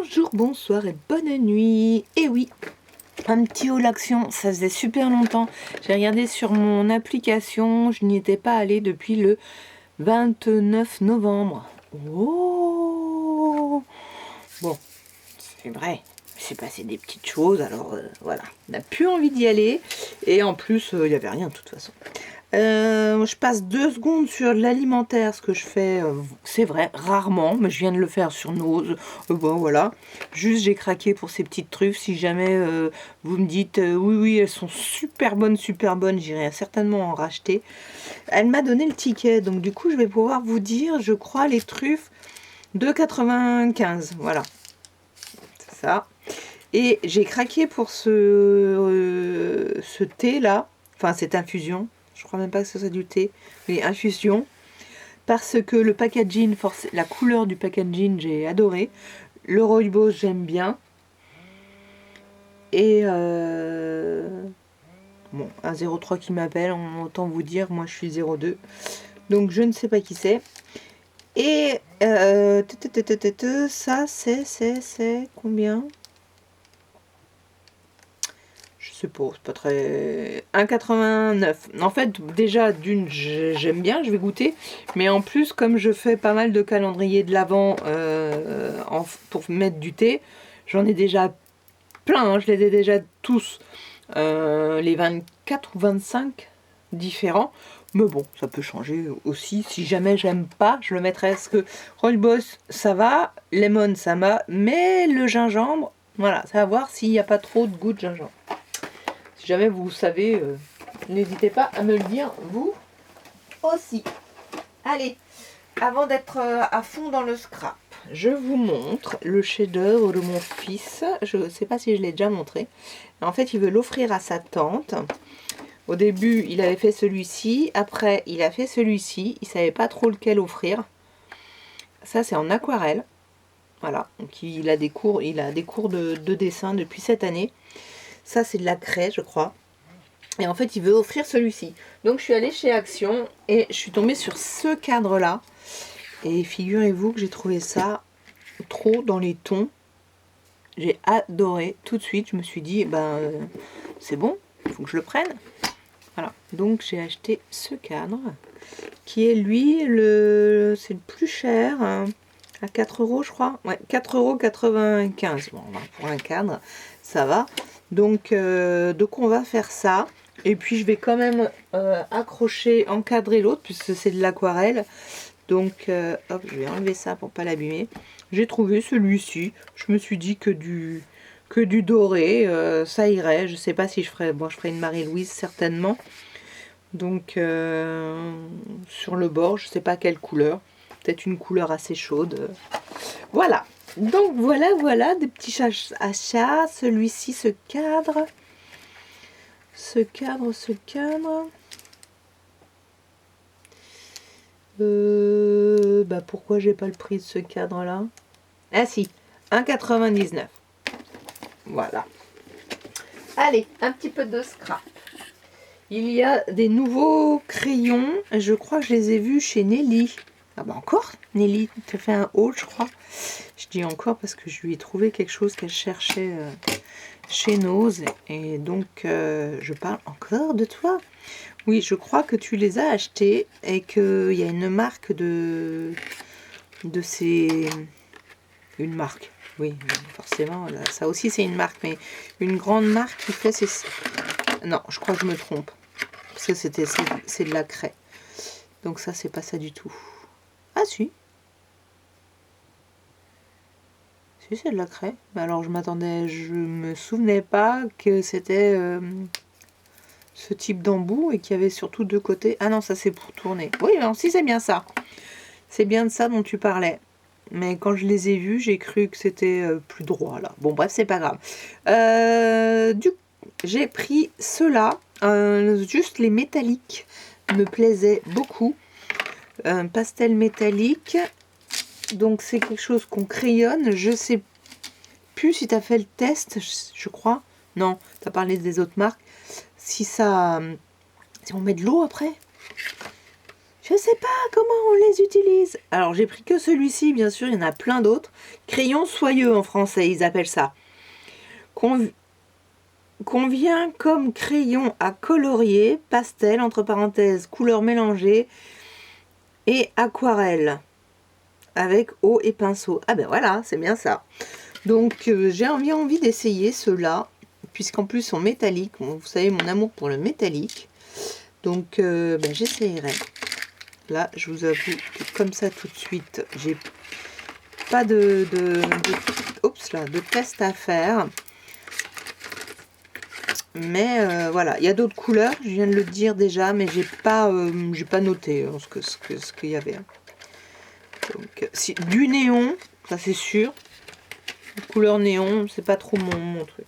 Bonjour, bonsoir et bonne nuit. Et oui, un petit haul action, ça faisait super longtemps. J'ai regardé sur mon application, je n'y étais pas allée depuis le 29 novembre. Oh, bon, c'est vrai, il s'est passé des petites choses, alors voilà, on n'a plus envie d'y aller. Et en plus, il n'y avait rien de toute façon. Je passe 2 secondes sur l'alimentaire, ce que je fais, c'est vrai, rarement, mais je viens de le faire sur Nose. Bon, voilà. Juste, j'ai craqué pour ces petites truffes. Si jamais vous me dites oui, oui, elles sont super bonnes, j'irai certainement en racheter. Elle m'a donné le ticket, donc du coup, je vais pouvoir vous dire, je crois, les truffes de 2,95. Voilà, c'est ça. Et j'ai craqué pour ce thé là, enfin cette infusion. Je crois même pas que ce soit du thé, mais infusion. Parce que le packaging, la couleur du packaging, j'ai adoré. Le rooibos, j'aime bien. Et bon, un 03 qui m'appelle, autant vous dire, moi je suis 02. Donc je ne sais pas qui c'est. Et ça, c'est combien ? C'est pas très... 1,89. En fait, déjà, d'une, j'aime bien, je vais goûter. Mais en plus, comme je fais pas mal de calendrier de l'Avent pour mettre du thé, j'en ai déjà plein, hein, je les ai déjà tous. Les 24 ou 25 différents. Mais bon, ça peut changer aussi. Si jamais j'aime pas, je le mettrai. Parce que rooibos, ça va. Lemon, ça va. Mais le gingembre, voilà, ça va voir s'il n'y a pas trop de goût de gingembre. Si jamais vous savez, n'hésitez pas à me le dire, vous aussi. Allez, avant d'être à fond dans le scrap, je vous montre le chef-d'œuvre de mon fils. Je ne sais pas si je l'ai déjà montré. En fait, il veut l'offrir à sa tante. Au début, il avait fait celui-ci. Après, il a fait celui-ci. Il ne savait pas trop lequel offrir. Ça, c'est en aquarelle. Voilà. Donc, il a des cours de dessin depuis cette année. Ça, c'est de la craie, je crois. Et en fait, il veut offrir celui-ci. Donc, je suis allée chez Action et je suis tombée sur ce cadre-là. Et figurez-vous que j'ai trouvé ça trop dans les tons. J'ai adoré tout de suite. Je me suis dit, c'est bon, il faut que je le prenne. Voilà. Donc, j'ai acheté ce cadre qui est lui, c'est le plus cher, hein, à 4 €, je crois. Ouais, 4,95 €. Bon, pour un cadre, ça va. Donc on va faire ça. Et puis je vais quand même accrocher, encadrer l'autre, puisque c'est de l'aquarelle. Donc hop, je vais enlever ça pour pas l'abîmer. J'ai trouvé celui-ci. Je me suis dit que du doré, ça irait. Je sais pas si je ferai. Bon, je ferai une Marie-Louise certainement. Donc sur le bord, je sais pas quelle couleur. Peut-être une couleur assez chaude. Voilà. Donc voilà, des petits achats. Celui-ci, ce cadre. Ce cadre. Pourquoi j'ai pas le prix de ce cadre-là? Ah si, 1,99 €. Voilà. Allez, un petit peu de scrap. Il y a des nouveaux crayons. Je crois que je les ai vus chez Nelly. Ah bah encore, Nelly, tu as fait un haul, je crois. Je dis encore parce que je lui ai trouvé quelque chose qu'elle cherchait chez Nose. Et donc, je parle encore de toi. Oui, je crois que tu les as achetés et qu'il y a une marque de ces... Une marque, oui, forcément. Là, ça aussi, c'est une marque, mais une grande marque qui fait ces... Non, je crois que je me trompe. Parce que c'est de la craie. Donc ça, c'est pas ça du tout. Ah si. Si, c'est de la craie. Mais alors, je me souvenais pas que c'était ce type d'embout et qu'il y avait surtout 2 côtés. Ah non, ça c'est pour tourner. Oui, non, si, c'est bien ça. C'est bien de ça dont tu parlais. Mais quand je les ai vus, j'ai cru que c'était plus droit là. Bon, bref, c'est pas grave. J'ai pris ceux-là. Juste les métalliques me plaisaient beaucoup. Un pastel métallique. Donc c'est quelque chose qu'on crayonne. Je sais plus si tu as fait le test, je crois. Non, tu as parlé des autres marques. Si on met de l'eau après, Je sais pas comment on les utilise. Alors j'ai pris que celui-ci, bien sûr, il y en a plein d'autres. Crayon soyeux en français, ils appellent ça. Convient comme crayon à colorier, pastel, entre parenthèses, couleurs mélangées et aquarelle. Avec eau et pinceau. Ah ben voilà, c'est bien ça. Donc j'ai envie d'essayer ceux-là, puisqu'en plus ils sont métalliques. Bon, vous savez mon amour pour le métallique. Donc ben, j'essayerai. Là, je vous avoue que comme ça tout de suite, j'ai pas de test à faire. Mais voilà, il y a d'autres couleurs, je viens de le dire déjà, mais j'ai pas noté ce qu'il y avait. Donc, du néon, ça c'est sûr. Couleur néon, c'est pas trop mon truc.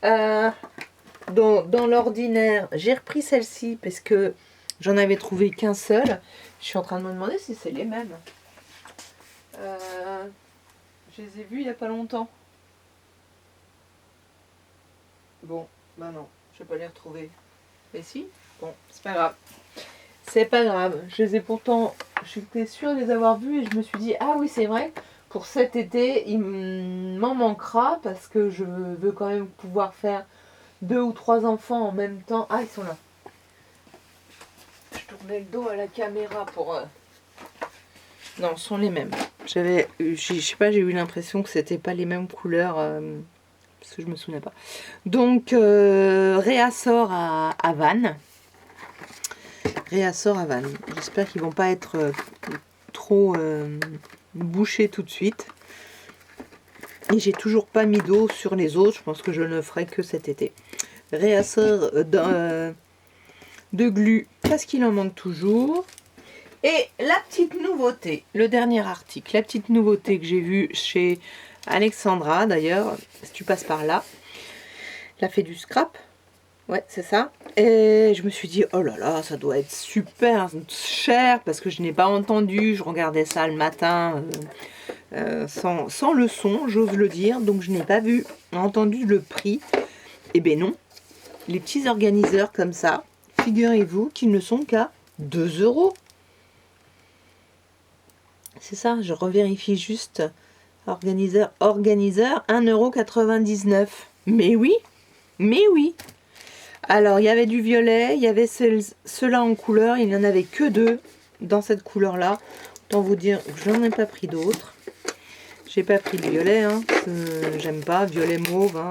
Dans l'ordinaire, j'ai repris celle-ci parce que j'en avais trouvé qu'un seul. Je suis en train de me demander si c'est les mêmes. Je les ai vus il n'y a pas longtemps. Bon, bah non, je vais pas les retrouver. Mais si, bon, c'est pas grave. C'est pas grave. Je les ai pourtant, j'étais sûre de les avoir vus et je me suis dit, ah oui, c'est vrai, pour cet été, il m'en manquera parce que je veux quand même pouvoir faire 2 ou 3 enfants en même temps. Ah, ils sont là. Je tournais le dos à la caméra pour... Non, ce sont les mêmes. Je sais pas, j'ai eu l'impression que c'était pas les mêmes couleurs, parce que je me souviens pas. Donc, réassort à Vannes. Réassort à Vannes. J'espère qu'ils vont pas être trop bouchés tout de suite. Et j'ai toujours pas mis d'eau sur les autres. Je pense que je ne ferai que cet été. Réassort de glu parce qu'il en manque toujours. Et la petite nouveauté, le dernier article, la petite nouveauté que j'ai vue chez Alexandra d'ailleurs, si tu passes par là, elle a fait du scrap. Ouais, c'est ça. Et je me suis dit, oh là là, ça doit être super cher parce que je n'ai pas entendu. Je regardais ça le matin sans le son, j'ose le dire. Donc je n'ai pas entendu le prix. Eh bien non, les petits organiseurs comme ça, figurez-vous qu'ils ne sont qu'à 2 €. C'est ça, je revérifie juste. Organiseur, 1,99 €. Mais oui, mais oui. Alors, il y avait du violet, il y avait ceux-là en couleur. Il n'y en avait que 2 dans cette couleur-là. Autant vous dire que je n'en ai pas pris d'autres. J'ai pas pris le violet, hein. J'aime pas. Violet mauve, hein,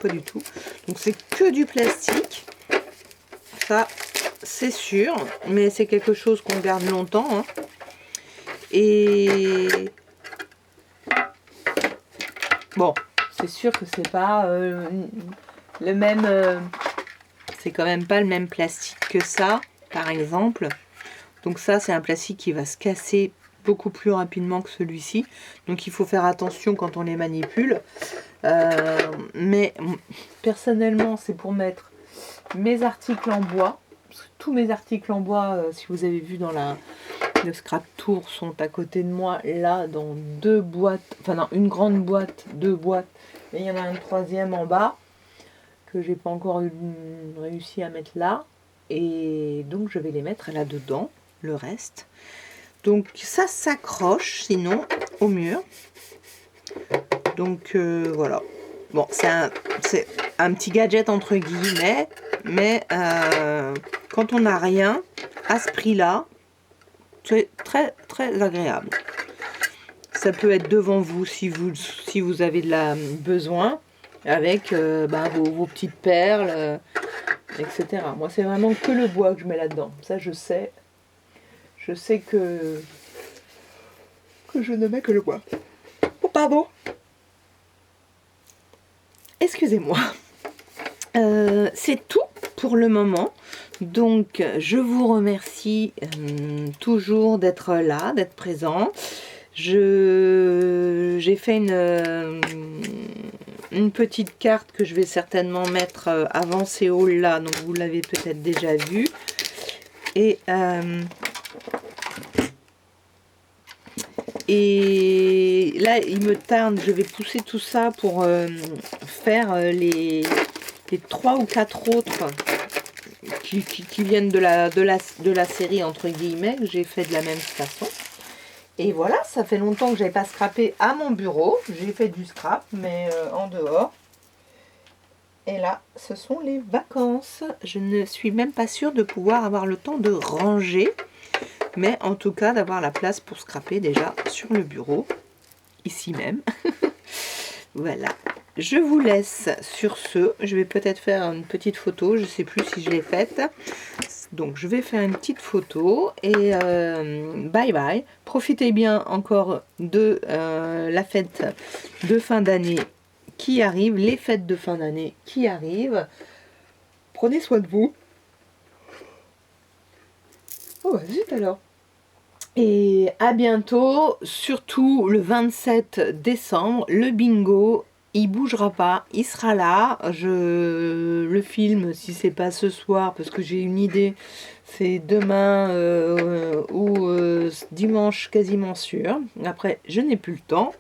pas du tout. Donc, c'est que du plastique. Ça, c'est sûr. Mais c'est quelque chose qu'on garde longtemps, hein. Et bon, c'est sûr que c'est pas le même, c'est quand même pas le même plastique que ça, par exemple. Donc ça, c'est un plastique qui va se casser beaucoup plus rapidement que celui-ci. Donc il faut faire attention quand on les manipule. Mais personnellement, c'est pour mettre mes articles en bois. Parce que tous mes articles en bois, si vous avez vu dans le Scrap Tour, sont à côté de moi, là, dans 2 boîtes, enfin dans une grande boîte, 2 boîtes, et il y en a un troisième en bas, que j'ai pas encore réussi à mettre là, et donc je vais les mettre là-dedans, le reste. Donc ça s'accroche, sinon, au mur. Donc voilà. Bon, c'est un petit gadget entre guillemets, mais quand on n'a rien, à ce prix-là, c'est très très agréable. Ça peut être devant vous si vous avez besoin, avec vos petites perles, etc. Moi, c'est vraiment que le bois que je mets là-dedans. Ça, je sais. Je sais que je ne mets que le bois. Oh, pardon. Excusez-moi. C'est tout pour le moment. Donc, je vous remercie toujours d'être là, d'être présent. J'ai fait une petite carte que je vais certainement mettre avant ces hauls là, donc vous l'avez peut-être déjà vu. Et là, il me tarde, je vais pousser tout ça pour faire les 3 ou 4 autres qui viennent de la série entre guillemets, que j'ai fait de la même façon. Et voilà, ça fait longtemps que j'avais pas scrapé à mon bureau. J'ai fait du scrap, mais en dehors. Et là, ce sont les vacances. Je ne suis même pas sûre de pouvoir avoir le temps de ranger. Mais en tout cas, d'avoir la place pour scraper déjà sur le bureau. Ici même. Voilà. Je vous laisse sur ce. Je vais peut-être faire une petite photo. Je ne sais plus si je l'ai faite. Donc, je vais faire une petite photo. Et bye bye. Profitez bien encore de la fête de fin d'année qui arrive. Les fêtes de fin d'année qui arrivent. Prenez soin de vous. Oh, bah, zut alors. Et à bientôt. Surtout le 27 décembre. Le bingo. Il bougera pas, il sera là. Le film, si c'est pas ce soir, parce que j'ai une idée, c'est demain ou dimanche quasiment sûr. Après, je n'ai plus le temps.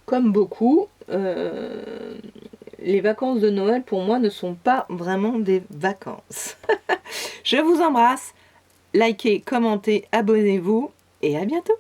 Comme beaucoup, les vacances de Noël pour moi ne sont pas vraiment des vacances. Je vous embrasse. Likez, commentez, abonnez-vous et à bientôt.